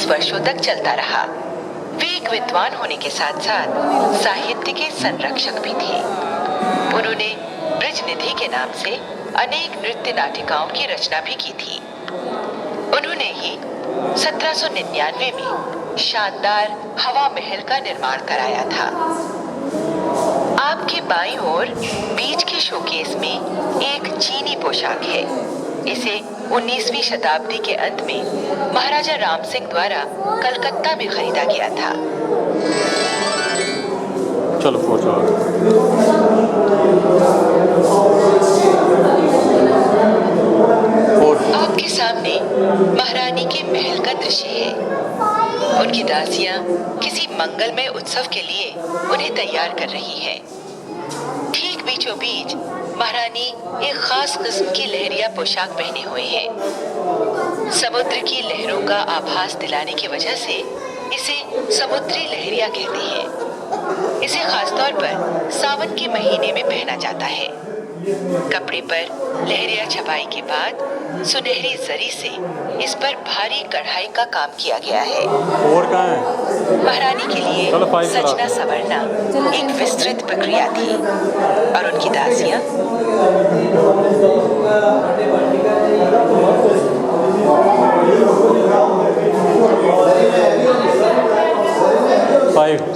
20 वर्षों तक चलता रहा। वे एक विद्वान होने के साथ साथ साहित्य के संरक्षक भी थे। उन्होंने ब्रिज निधि के नाम से अनेक नृत्य नाटिकाओं की रचना भी की थी। उन्होंने ही 1799 में शानदार हवा महल का निर्माण कराया था। आपके बाईं ओर बीच के शोकेस में एक चीनी पोशाक है। इसे 19वीं शताब्दी के अंत में महाराजा राम सिंह द्वारा कलकत्ता में खरीदा गया था। चलो फोटो। आपके सामने महारानी के महल का दृश्य है। उनकी दासियां किसी मंगलमय उत्सव के लिए उन्हें तैयार कर रही हैं। ठीक बीचों बीच महारानी एक खास किस्म की लहरिया पोशाक पहने हुए हैं। समुद्र की लहरों का आभास दिलाने की वजह से इसे समुद्री लहरिया कहते हैं। इसे खासतौर पर सावन के महीने में पहना जाता है। कपड़े पर लहरिया छपाई के बाद सुनहरी जरी से इस पर भारी कढ़ाई का काम किया गया है। और कहाँ है? महारानी के लिए सजना संवरना एक विस्तृत प्रक्रिया थी और उनकी दासियां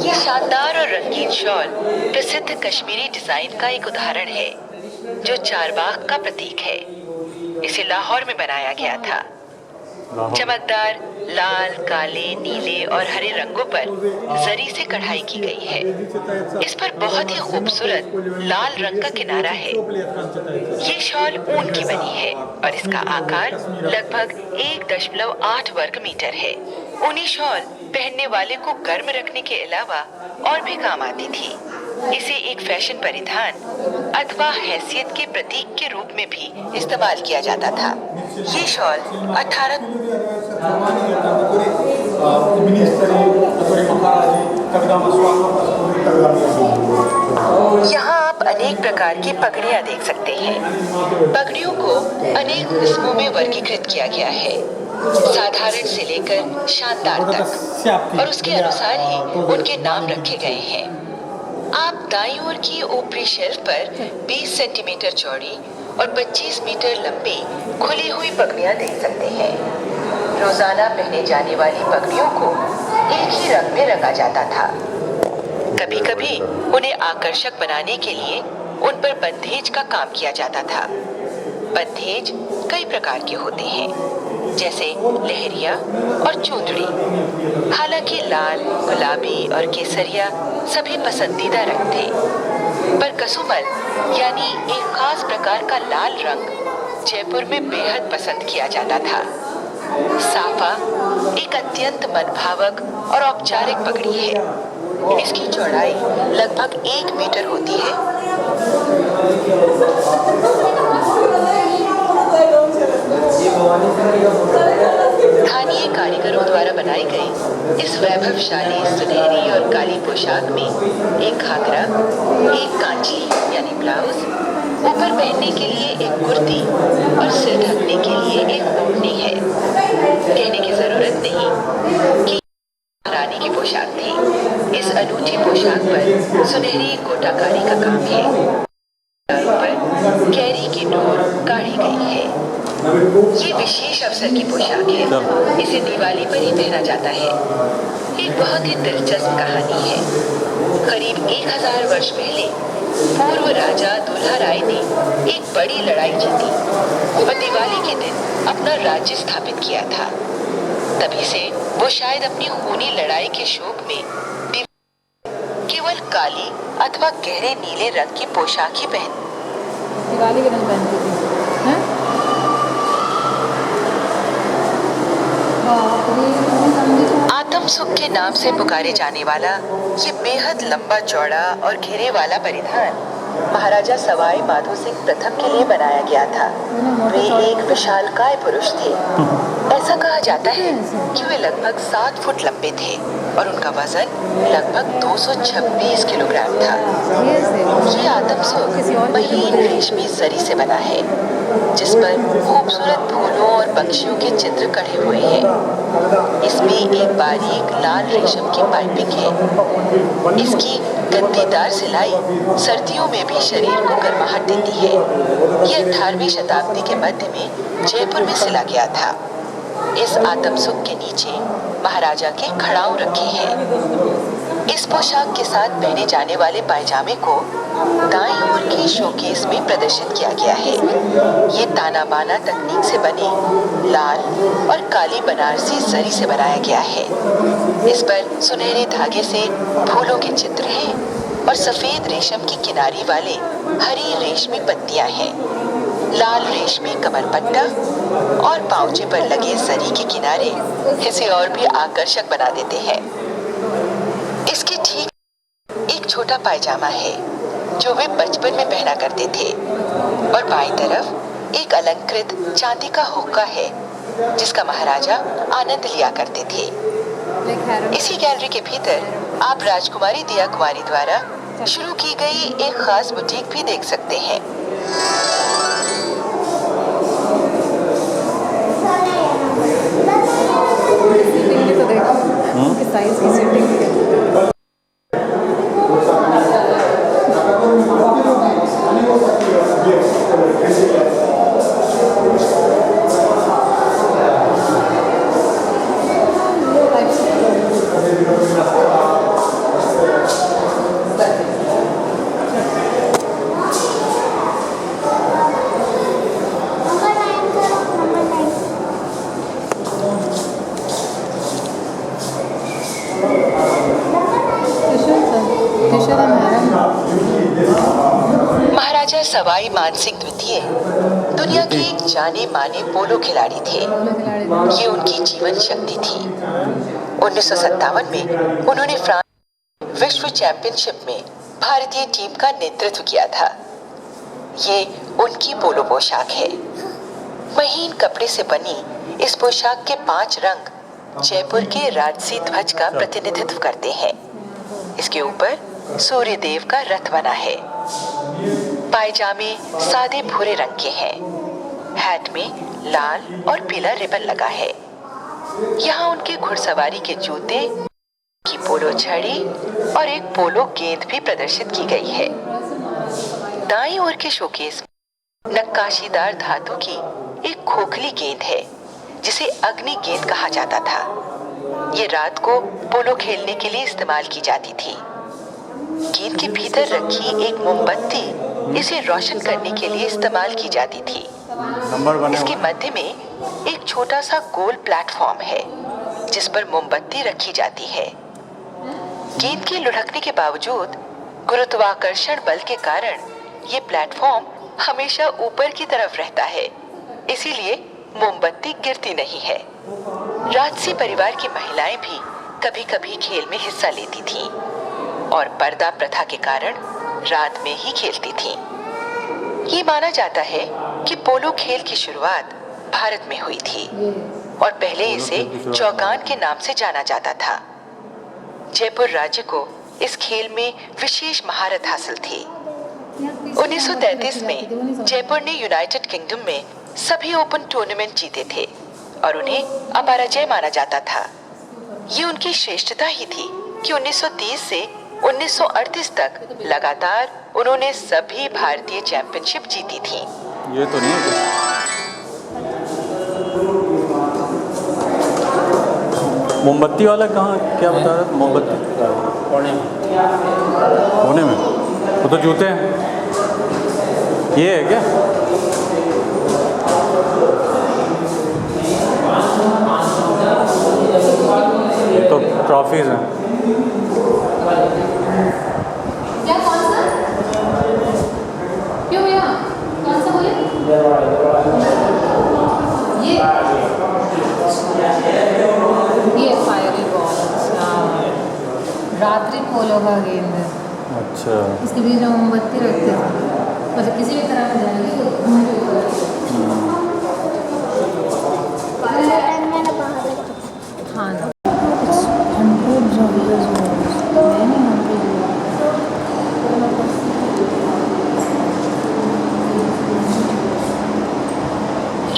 ये शानदार और रंगीन शॉल प्रसिद्ध कश्मीरी डिजाइन का एक उदाहरण है जो चारबाग का प्रतीक है। इसे लाहौर में बनाया गया था। चमकदार लाल, काले, नीले और हरे रंगों पर जरी से कढ़ाई की गई है। इस पर बहुत ही खूबसूरत लाल रंग का किनारा है। ये शॉल ऊन की बनी है और इसका आकार लगभग 1.8 वर्ग मीटर है। ऊनी शॉल पहनने वाले को गर्म रखने के अलावा और भी काम आती थी। इसे एक फैशन परिधान अथवा हैसियत के प्रतीक के रूप में भी इस्तेमाल किया जाता था। ये शॉल 18 यहाँ आप अनेक प्रकार की पगड़ियाँ देख सकते हैं। पगड़ियों को अनेक किस्मों में वर्गीकृत किया गया है, साधारण से लेकर शानदार तक, और उसके अनुसार ही उनके नाम रखे गए हैं। आप दाईं ओर की ऊपरी शेल्फ पर 20 सेंटीमीटर चौड़ी और 25 मीटर लंबी खुली हुई पगड़ियाँ देख सकते हैं। रोजाना पहने जाने वाली पगड़ियों को एक ही रंग में रंगा जाता था। कभी कभी उन्हें आकर्षक बनाने के लिए उन पर बंधेज का काम किया जाता था। बंधेज कई प्रकार के होते हैं, जैसे लहरिया और चूंदड़ी। हालांकि लाल, गुलाबी और केसरिया सभी पसंदीदा रंग थे, पर कसुमल यानी एक खास प्रकार का लाल रंग जयपुर में बेहद पसंद किया जाता था। साफा एक अत्यंत मनभावक और औपचारिक पगड़ी है। इसकी चौड़ाई लगभग 1 मीटर होती है। स्थानीय कारीगरों द्वारा बनाई गई इस वैभवशाली सुनहरी और काली पोशाक में एक घाघरा, एक कांची यानी ब्लाउज, ऊपर पहनने के लिए एक कुर्ती और सिर ढकने के लिए एक ओढ़नी है। कहने की जरूरत नहीं कि रानी की पोशाक थी। इस अनूठी पोशाक पर सुनहरी गोटाकारी का काम है। पर कैरी की डोर काढ़ी गई है। ये विशेष अवसर की पोशाक है। इसे दिवाली पर ही पहना जाता है। एक बहुत ही दिलचस्प कहानी है। करीब 1000 वर्ष पहले पूर्व राजा दुल्हा राय ने एक बड़ी लड़ाई जीती और दिवाली के दिन अपना राज्य स्थापित किया था। तभी से वो शायद अपनी खूनी लड़ाई के शोक में केवल काली अथवा गहरे नीले रंग की पोशाक ही दिवाली के दिन पहनती थी। आत्म सुख के नाम से पुकारे जाने वाला ये बेहद लंबा चौड़ा और घेरे वाला परिधान महाराजा सवाई माधो सिंह प्रथम के लिए बनाया गया था। वे एक विशालकाय पुरुष थे। ऐसा कहा जाता है कि वे लगभग 7 फुट लंबे थे और उनका वजन लगभग 226 किलोग्राम था। ये आदमसुख महीन रेशमी जरी से बना है, जिस पर खूबसूरत फूलों और पक्षियों के चित्र कढ़े हुए हैं। इसमें एक बारीक लाल रेशम की पाइपिंग है। इसकी गद्दीदार सिलाई सर्दियों में भी शरीर को गर्माहट देती है। यह 18वीं शताब्दी के मध्य में जयपुर में सिला गया था। इस आतमसुख के नीचे महाराजा के खड़ाऊ रखे हैं। इस पोशाक के साथ पहने जाने वाले पायजामे को दाईं ओर के शोकेस में प्रदर्शित किया गया है। ये ताना बाना तकनीक से बने लाल और काली बनारसी जरी से बनाया गया है। इस पर सुनहरे धागे से फूलों के चित्र हैं और सफेद रेशम की किनारी वाले हरी रेशमी पत्तियां हैं। लाल रेशमी कमर पट्टा और पांवचे पर लगे जरी के किनारे इसे और भी आकर्षक बना देते हैं। इसके ठीक एक छोटा पायजामा है जो वे बचपन में पहना करते थे और बाईं तरफ एक अलंकृत चांदी का हुक्का है जिसका महाराजा आनंद लिया करते थे। इसी गैलरी के भीतर आप राजकुमारी दिया कुमारी द्वारा शुरू की गई एक खास बुटीक भी देख सकते हैं। तो देखो उनके साइज की सेटिंग है। महाराजा सवाई मानसिंह द्वितीय दुनिया के एक जाने माने पोलो खिलाड़ी थे। ये उनकी जीवन शक्ति थी। 1957 में उन्होंने फ्रांस विश्व चैंपियनशिप में भारतीय टीम का नेतृत्व किया था। ये उनकी पोलो पोशाक है। महीन कपड़े से बनी इस पोशाक के 5 रंग जयपुर के राजसी ध्वज का प्रतिनिधित्व करते हैं। इसके ऊपर सूर्य देव का रथ बना है। पायजामे सादे भूरे रंग के हैं। हैट में लाल और पीला रिबन लगा है। यहाँ उनके घुड़सवारी के जूते की पोलो छड़ी और एक पोलो गेंद भी प्रदर्शित की गई है। दाईं ओर के शोकेस में नक्काशीदार धातु की एक खोखली गेंद है जिसे अग्नि गेंद कहा जाता था। ये रात को पोलो खेलने के लिए इस्तेमाल की जाती थी। गेंद के भीतर रखी एक मोमबत्ती इसे रोशन करने के लिए इस्तेमाल की जाती थी। इसके मध्य में एक छोटा सा गोल प्लेटफॉर्म है जिस पर मोमबत्ती रखी जाती है। गेंद के लुढ़कने के बावजूद गुरुत्वाकर्षण बल के कारण ये प्लेटफॉर्म हमेशा ऊपर की तरफ रहता है, इसीलिए मोमबत्ती गिरती नहीं है। राजसी परिवार की महिलाएं भी कभी-कभी खेल में हिस्सा लेती थीं और पर्दा प्रथा के कारण रात में ही खेलती थीं। ये माना जाता है कि पोलो खेल की शुरुआत भारत में हुई थी और पहले इसे चौगान के नाम से जाना जाता था। जयपुर राज्य को इस खेल में विशेष महारत हासिल थी। 1933 में जयपुर ने यूनाइटेड किंगडम में सभी ओपन टूर्नामेंट जीते थे और उन्हें अपराजय माना जाता था। ये उनकी श्रेष्ठता ही थी कि 1930 से 1938 तक लगातार उन्होंने सभी भारतीय चैंपियनशिप जीती थी। ये तो नहीं है। मोमबत्ती वाला कहाँ, क्या बता रहे? मोमबत्ती कोने में वो तो जूते हैं। ये है क्या? ये तो ट्रॉफीज हैं। क्या कौन सा? क्यों भैया? कौन सा बोले? ये फायरिंग बॉल। रात्रि पोलो का गेंद है। अच्छा। इसके बीच में मोमबत्ती रखते थे, मतलब किसी भी तरह में जाएंगे तो हाँ ना, हंड्रेड्स ऑफ इयर्स मैनी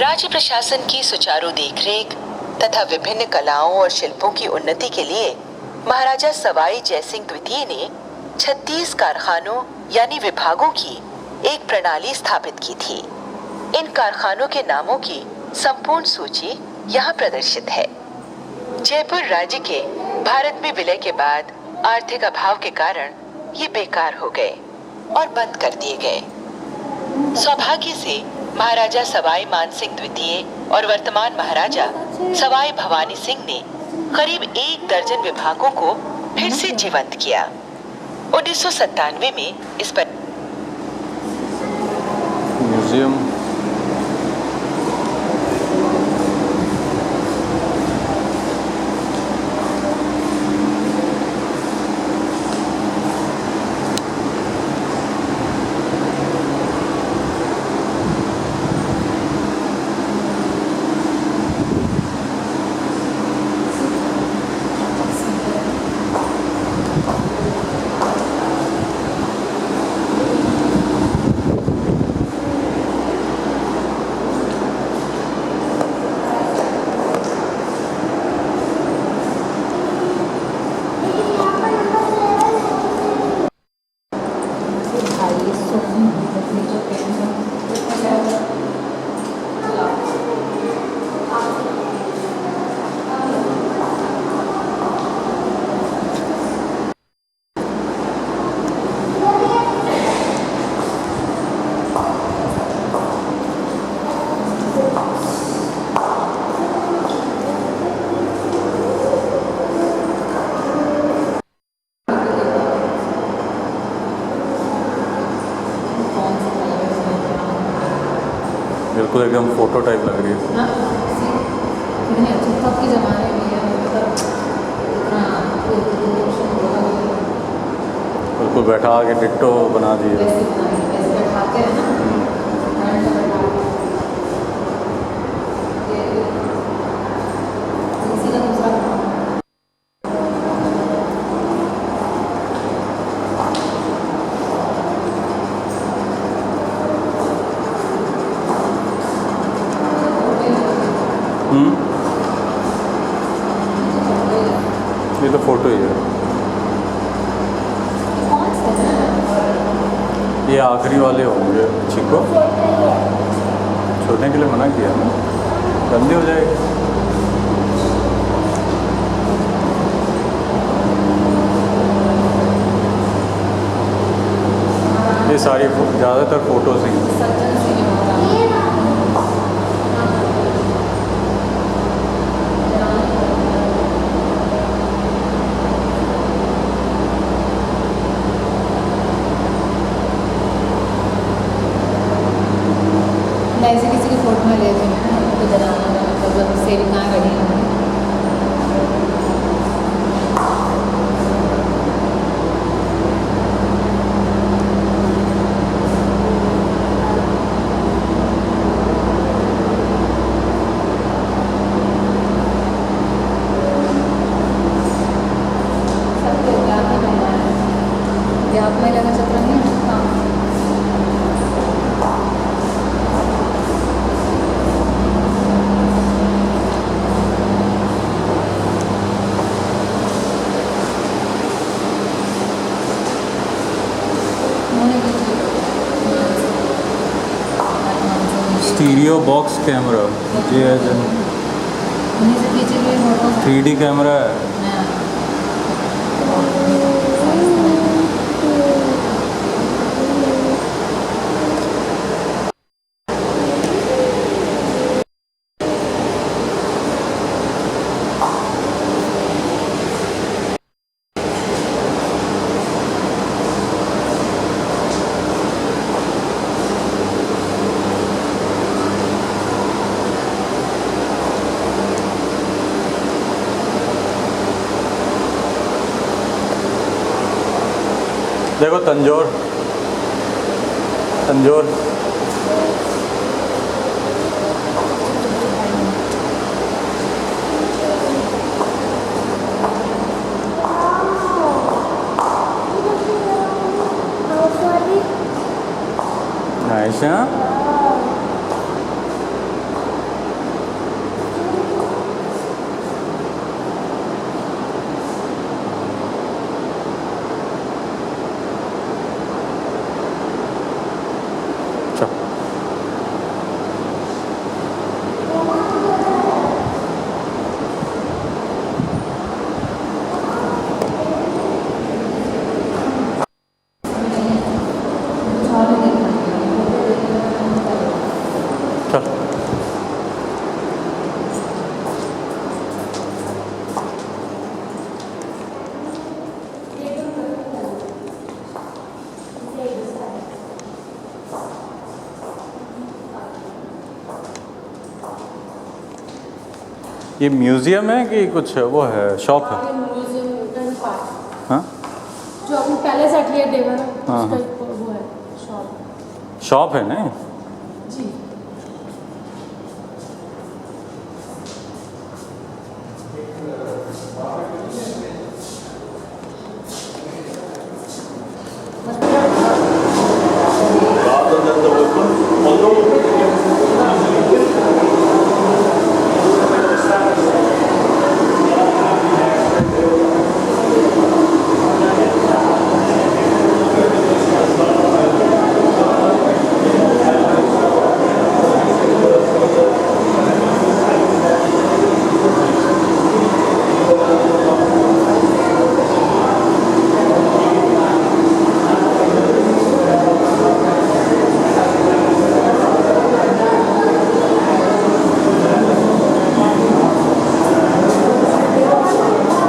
राज्य प्रशासन की सुचारू देखरेख तथा विभिन्न कलाओं और शिल्पों की उन्नति के लिए महाराजा सवाई जयसिंह द्वितीय ने 36 कारखानों यानी विभागों की एक प्रणाली स्थापित की थी। इन कारखानों के नामों की संपूर्ण सूची यहाँ प्रदर्शित है। जयपुर राज्य के भारत में विलय के बाद आर्थिक अभाव के कारण ये बेकार हो गए और बंद कर दिए गए। सौभाग्य से महाराजा सवाई मानसिंह द्वितीय और वर्तमान महाराजा सवाई भवानी सिंह ने करीब 1 दर्जन विभागों को फिर से जीवंत किया। 1997 में इस पर म्यूजियम बिल्कुल एकदम फोटो टाइप लग रही है। हाँ, कितने अच्छे तब के ज़माने में है, मतलब बिल्कुल बैठा के डिट्टो बना दिए। वैसे बैठाते हैं ना, इसी का दूसरा ये तो फोटो ही है। ये आखिरी वाले होंगे। चिको छोड़ने के लिए मना किया ना, जल्दी हो जाएगी। ये सारी ज़्यादातर फोटोज ही हैं। ऐसे किसी की फोटो में ले लेना तो ज़रा मतलब सेल ना रही होंगी। आप में लगा चक्र नहीं है स्टीरियो बॉक्स कैमरा, ये उन्हीं से पीछे भी फोटो 3D कैमरा है। देखो तंजोर, तंजोर आयशा। चल ये म्यूजियम है कि कुछ वो है, शॉप है? हाँ जो अपनी पैलेस एटलियर देवर हाँ, हाँ। वो है शॉप। शॉप है ना? जी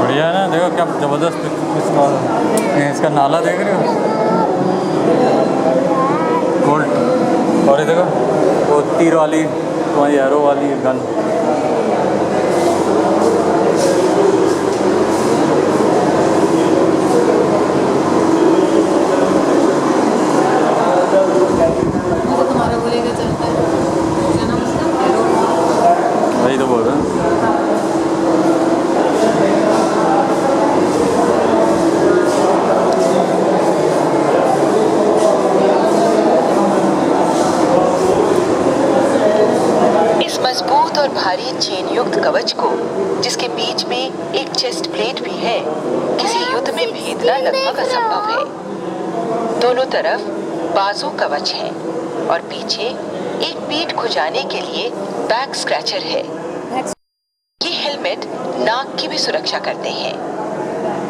बढ़िया है ना? देखो क्या ज़बरदस्त इसका नाला देख रहे हो, गोल्ड। और ये देखो वो तीर वाली, तुम्हारी एरो वाली गन। मुझे तुम्हारा बोलेगा चलता है क्या नाम उसका? वही तो बोल रहे हैं। इस मजबूत और भारी चेन युक्त कवच को, जिसके बीच में एक चेस्ट प्लेट भी है, किसी युद्ध में भेदना लगभग असंभव है। दोनों तरफ बाजू कवच है और पीछे एक पीठ खुजाने के लिए बैक स्क्रैचर है। ये हेलमेट नाक की भी सुरक्षा करते हैं।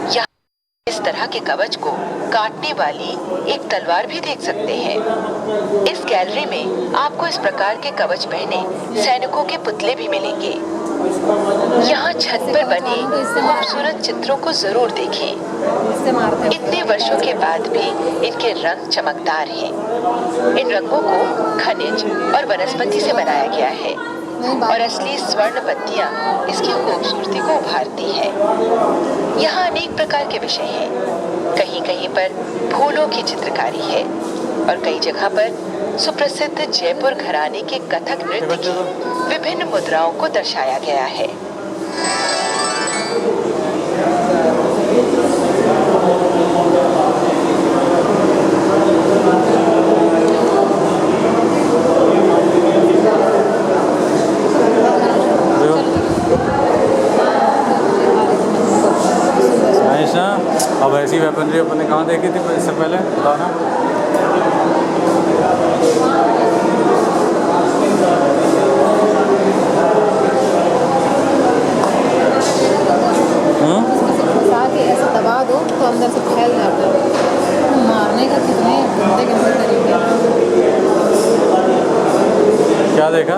यहाँ इस तरह के कवच को काटने वाली एक तलवार भी देख सकते हैं। इस गैलरी में आपको इस प्रकार के कवच पहने सैनिकों के पुतले भी मिलेंगे। यहाँ छत पर बने खूबसूरत चित्रों को जरूर देखें। इससे मारते हैं। इतने वर्षों के बाद भी इनके रंग चमकदार हैं। इन रंगों को खनिज और वनस्पति से बनाया गया है और असली स्वर्ण पत्तियां इसकी खूबसूरती को उभारती हैं। यहाँ अनेक प्रकार के विषय हैं। कहीं कहीं पर फूलों की चित्रकारी है और कई जगह पर सुप्रसिद्ध जयपुर घराने के कथक नृत्य की विभिन्न मुद्राओं को दर्शाया गया है। आयशा, अब ऐसी वेपनरी अपन ने कहाँ देखी थी इससे पहले, बताना। फंसा के ऐसे दबा दो तो अंदर से फैल जाता है। मारने का कितने गंदे गंदे तरीके हैं। क्या देखा?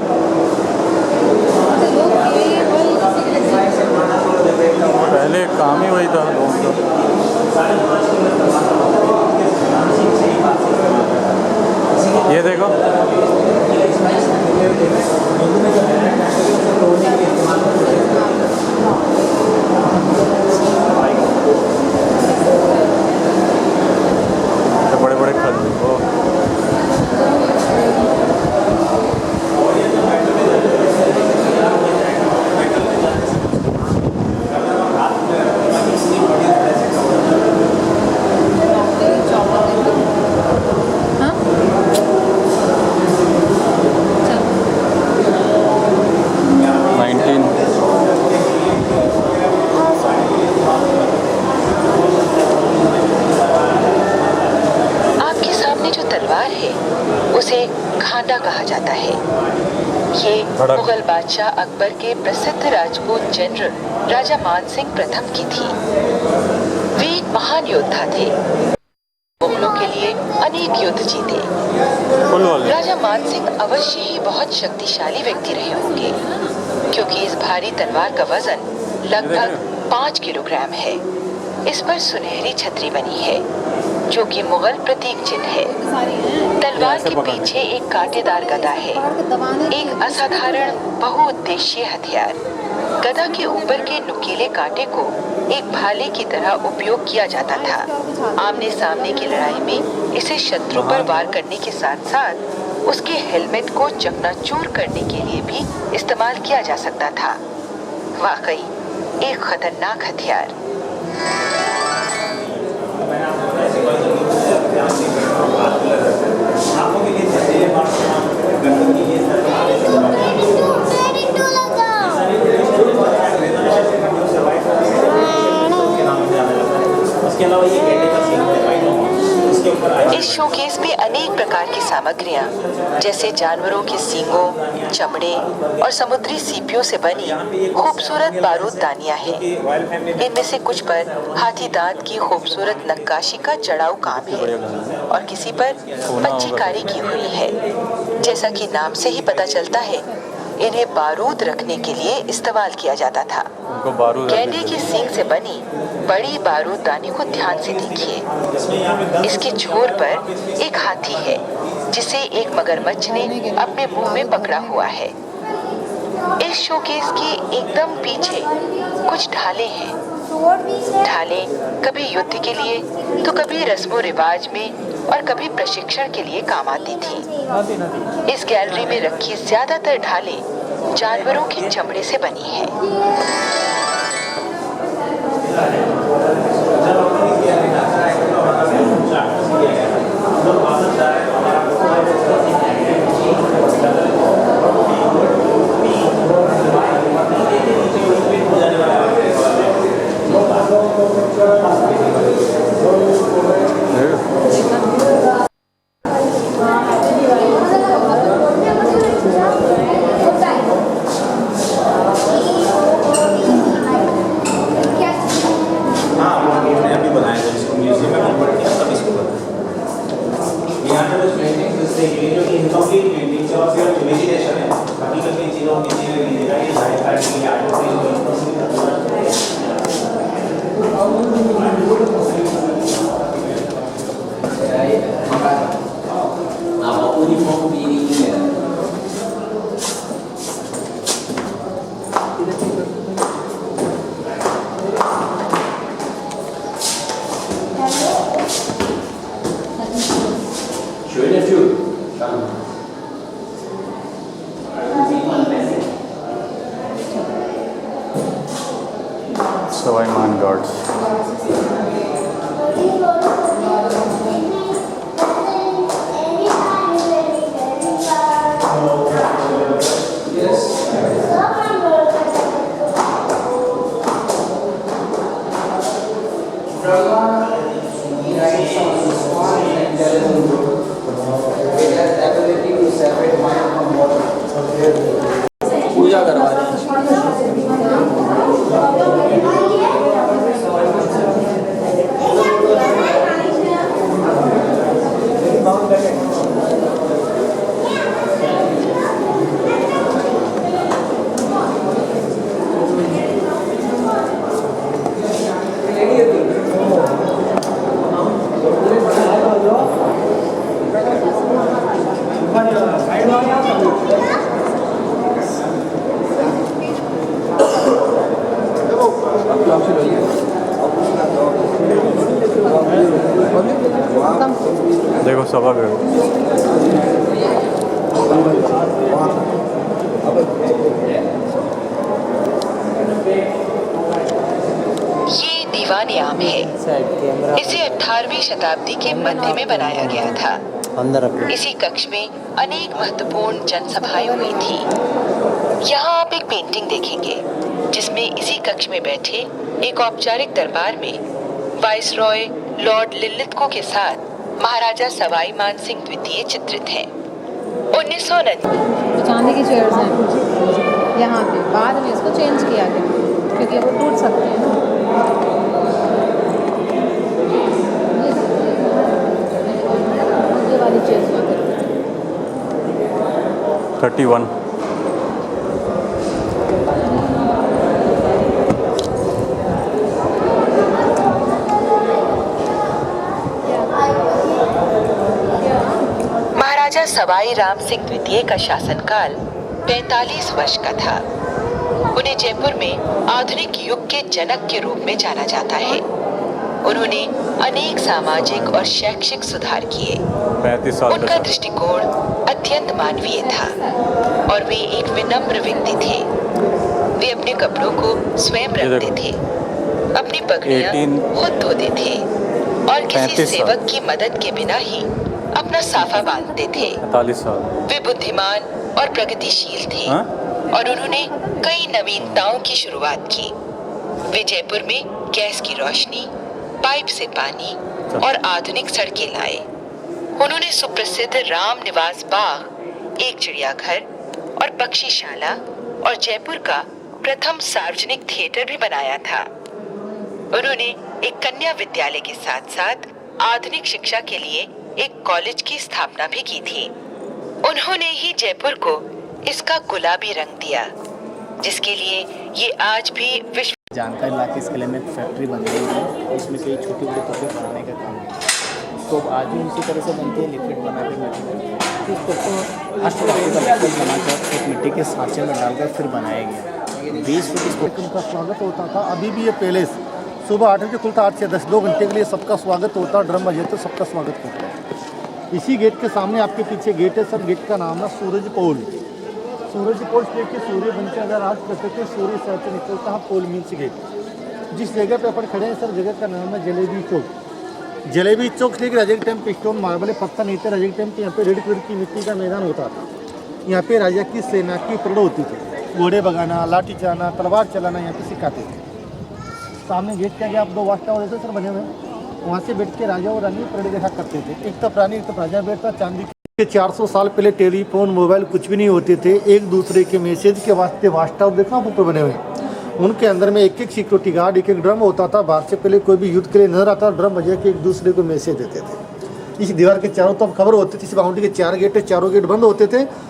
लोग केवल किसी के लिए पहले काम ही वही था लोगों का। ये देखो, जाता है। ये मुगल बादशाह अकबर के प्रसिद्ध राजपूत जनरल राजा मानसिंह प्रथम की थी। वे एक महान योद्धा थे, मुगलों के लिए अनेक युद्ध जीते। राजा मानसिंह अवश्य ही बहुत शक्तिशाली व्यक्ति रहे होंगे, क्योंकि इस भारी तलवार का वजन लगभग 5 किलोग्राम है। इस पर सुनहरी छतरी बनी है, जो कि मुगल प्रतीक चिन्ह है। तलवार के पीछे एक कांटेदार गदा है, एक असाधारण बहुउद्देशीय हथियार। गदा के ऊपर के नुकीले कांटे को एक भाले की तरह उपयोग किया जाता था। आमने सामने की लड़ाई में इसे शत्रु पर वार करने के साथ साथ उसके हेलमेट को चकनाचूर करने के लिए भी इस्तेमाल किया जा सकता था। वाकई एक खतरनाक हथियार। इस शोकेस में अनेक प्रकार की सामग्रियां, जैसे जानवरों के सींगों, चमड़े और समुद्री सीपियों से बनी खूबसूरत बारूददानियां हैं। इनमें से कुछ पर हाथी दांत की खूबसूरत नक्काशी का जड़ाऊ काम है और किसी पर पच्चीकारी की हुई है। जैसा कि नाम से ही पता चलता है, इन्हें बारूद रखने के लिए इस्तेमाल किया जाता था। गैंडे की सींग से बनी बड़ी बारूददानी को ध्यान से देखिए। इसके छोर पर एक हाथी है, जिसे एक मगरमच्छ ने अपने मुंह में पकड़ा हुआ है। इस शोकेस के एकदम पीछे कुछ ढाले हैं। ढाले कभी युद्ध के लिए तो कभी रस्मो रिवाज में और कभी प्रशिक्षण के लिए काम आती थी। इस गैलरी में रखी ज्यादातर ढाले जानवरों के चमड़े से बनी है। सवाईमान गार्ड्स। पूजा करवा रहे हैं। देखो सवा बेगो। ये दीवान आम है। इसे 18वीं शताब्दी के मध्य में बनाया गया था। इसी कक्ष में अनेक महत्वपूर्ण जनसभाएं हुई थी। यहाँ आप एक पेंटिंग देखेंगे, जिसमें इसी कक्ष में बैठे एक औपचारिक दरबार में वाइसरॉय लॉर्ड लिलिथको के साथ महाराजा सवाई मानसिंह द्वितीय चित्रित हैं। 1929 जो चांदी की चेयर्स हैं यहाँ पे, बाद में इसको चेंज किया गया क्योंकि वो टूट सकते हैं ना। ये वाली चेयर्स वहाँ पे 31। महाराजा सवाई राम सिंह द्वितीय का शासनकाल 45 वर्ष का था। उन्हें जयपुर में आधुनिक युग के जनक के रूप में जाना जाता है। उन्होंने अनेक सामाजिक और शैक्षिक सुधार किए। 35 साल उनका दृष्टिकोण अत्यंत मानवीय था और वे एक विनम्र व्यक्ति थे। वे अपने कपड़ों को स्वयं रखते थे, अपनी पगड़ियां 18 खुद धोते थे और किसी 35 साल। सेवक की मदद के बिना ही अपना साफा बांधते थे। 45 साल। वे बुद्धिमान और प्रगतिशील थे हाँ? और उन्होंने कई नवीनताओं की शुरुआत की। वे जयपुर में गैस की रोशनी, पाइप से पानी और आधुनिक सड़कें लाए। उन्होंने सुप्रसिद्ध राम निवास बाग, एक चिड़ियाघर और पक्षीशाला और जयपुर का प्रथम सार्वजनिक थिएटर भी बनाया था। उन्होंने एक कन्या विद्यालय के साथ साथ आधुनिक शिक्षा के लिए एक कॉलेज की स्थापना भी की थी। उन्होंने ही जयपुर को इसका गुलाबी रंग दिया, जिसके लिए ये आज भी विश्व जानकारी ला के इसके लिए में फैक्ट्री बन रही है, इसमें कई छोटे बड़े कपड़े बनाने का काम है। तो आज भी उसी तरह से बनती है, लिक्विड बना के मिट्टी इसको अष्टधातु का लिक्विड बनाकर एक मिट्टी के सांचे में डालकर फिर बनाया गया। 20 फुट इसको उनका स्वागत होता था। अभी भी ये पैलेस सुबह 8 बजे खुलता, 8 से 10 2 घंटे के लिए सबका स्वागत होता है। ड्रम बजे तो सबका स्वागत करता है। इसी गेट के सामने आपके पीछे गेट है सर, गेट का नाम है सूरज पोल। सूरज पोल देखिए, सूर्य बन के अगर आज कहते थे सूर्य शहर से निकलता है, पोल मीन्स गेट। जिस जगह पे अपन खड़े हैं सर, जगह का नाम है जलेबी चौक। जलेबी चौक से राजा के टाइम पे स्टोन मार्बल पत्थर नहीं थे। राजा के टाइम पे यहाँ पे रेड कलर की मिट्टी का मैदान होता था। यहाँ पे राजा की सेना की परेड होती थी। घोड़े भगाना, लाठी चलाना, तलवार चलाना यहाँ पे सिखाते थे। सामने गेट के आगे आप 2 वाच टावर थे सर बने हुए, वहाँ से बैठ के राजा और रानी परेड देखा करते थे। एक तरफ रानी, एक तरफ राजा बैठता। चांदी के 400 साल पहले टेलीफोन, मोबाइल कुछ भी नहीं होते थे। एक दूसरे के मैसेज के वास्ते वाच टावर देखना ऊपर बने हुए, उनके अंदर में एक एक सिक्योरिटी गार्ड, एक एक ड्रम होता था। बाहर से पहले कोई भी युद्ध के लिए नजर आता, ड्रम बजा के एक दूसरे को मैसेज देते थे। इस दीवार के चारों तरफ खबर होती थी। इस बाउंड्री के 4 गेट है, चारों गेट बंद होते थे